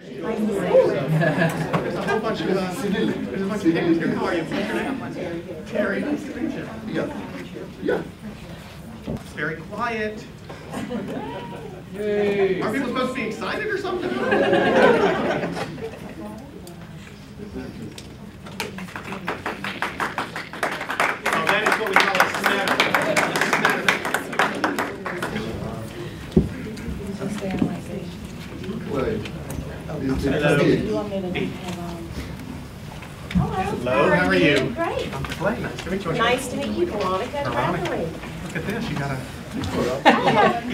There's a whole bunch of pictures here. How are you? Terry, nice to meet you. Yeah. It's very quiet. Hey. Are people supposed to be excited or something? Oh, that is what we call a smatter. Hello, how are you? Great. I'm Clay. Nice to meet you. Nice to meet you, Veronica. Look at this. You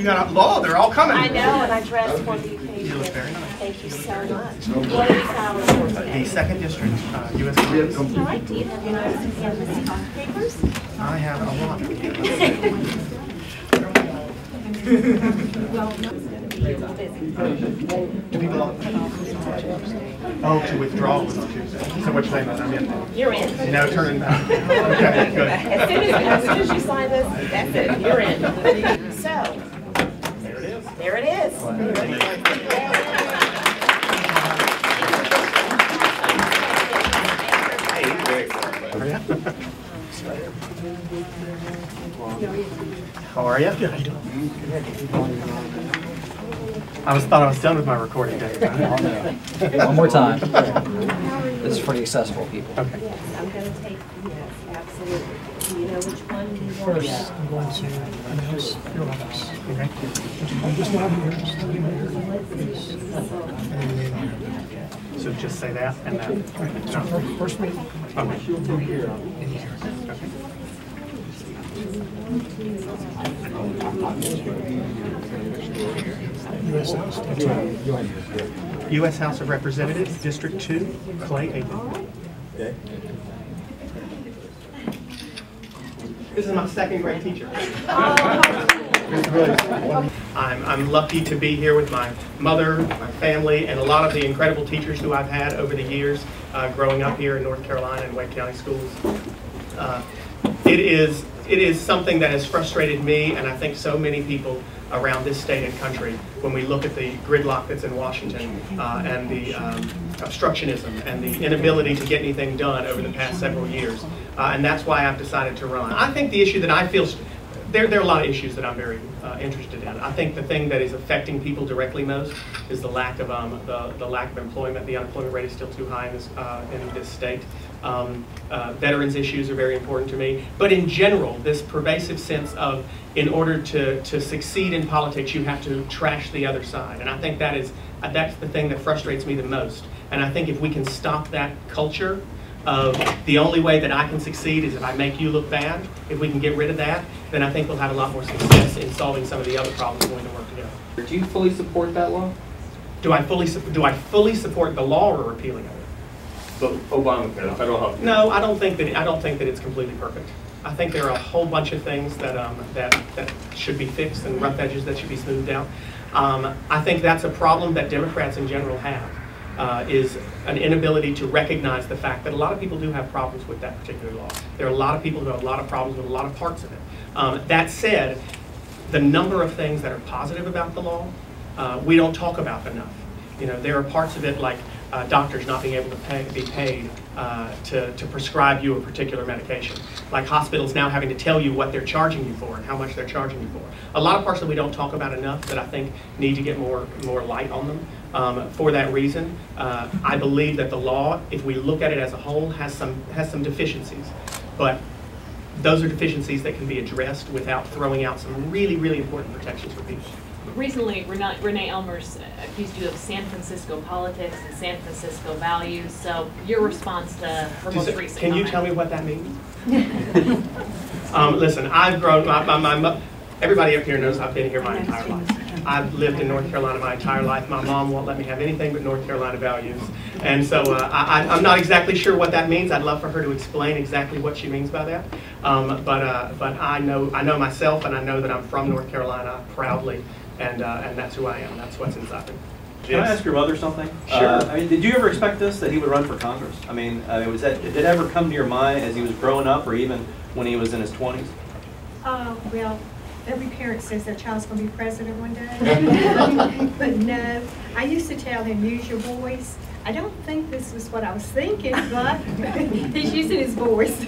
got a law. They're all coming. I know, and I dressed for the occasion. You look very nice. Thank you so much. What are we filing for today? The 2nd District, U.S. Congress. All right. Do you have your notices and papers? I have a lot. Do people to withdraw? So what you're saying is I'm in. You're in. No turning back. Okay, good. As soon as you sign this, that's it. You're in. So, There it is. there it is. How are you? I thought I was done with my recording day. One more time. This is for the accessible people. Okay. Yes, I'm going to take, yes, absolutely. Do you know which one you want? First, I'm going to announce your office. Okay. I'm just not here, just standing here. So just say that and then. So first meeting, Okay. you'll be here in here. U.S. House. U.S. House of Representatives, District 2, Clay Aiken. This is my 2nd grade teacher. I'm lucky to be here with my mother, my family, and a lot of the incredible teachers who I've had over the years growing up here in North Carolina and Wake County schools. It is something that has frustrated me and I think so many people around this state and country when we look at the gridlock that's in Washington and the obstructionism and the inability to get anything done over the past several years. And that's why I've decided to run. I think the issue that I feel, there are a lot of issues that I'm very interested in. I think the thing that is affecting people directly most is the lack of the lack of employment. The unemployment rate is still too high in this state. Veterans issues are very important to me. But in general, this pervasive sense of in order to succeed in politics, you have to trash the other side. And I think that's the thing that frustrates me the most. And I think if we can stop that culture of the only way that I can succeed is if I make you look bad, if we can get rid of that, then I think we'll have a lot more success in solving some of the other problems going to work together. Do you fully support that law? Do I fully support the law or repealing of it? The Obamacare, federal health care. No, I don't think that it's completely perfect. I think there are a whole bunch of things that should be fixed and rough edges that should be smoothed out. I think that's a problem that Democrats in general have. Is an inability to recognize the fact that a lot of people do have problems with that particular law. There are a lot of people who have a lot of problems with a lot of parts of it. That said, the number of things that are positive about the law, we don't talk about enough. You know, there are parts of it like doctors not being able to be paid to prescribe you a particular medication. Like hospitals now having to tell you what they're charging you for and how much they're charging you for. A lot of parts that we don't talk about enough that I think need to get more light on them. For that reason, I believe that the law, if we look at it as a whole, has some deficiencies. But those are deficiencies that can be addressed without throwing out some really, really important protections for people. Recently, Renee Ellmers accused you of San Francisco politics and San Francisco values. So your response to her most recent Can you tell me what that means? Listen, I've grown, everybody up here knows I've been here my entire life. I've lived in North Carolina my entire life. My mom won't let me have anything but North Carolina values. And so I'm not exactly sure what that means. I'd love for her to explain exactly what she means by that. But I know myself, and I know that I'm from North Carolina proudly, and that's who I am. That's what's inside me. Can I ask your mother something? Sure. I mean, did you ever expect this, that he would run for Congress? I mean, did it ever come to your mind as he was growing up, or even when he was in his 20s? Well, every parent says their child's going to be president one day. But no, I used to tell him, use your voice. I don't think this was what I was thinking, but he's using his voice.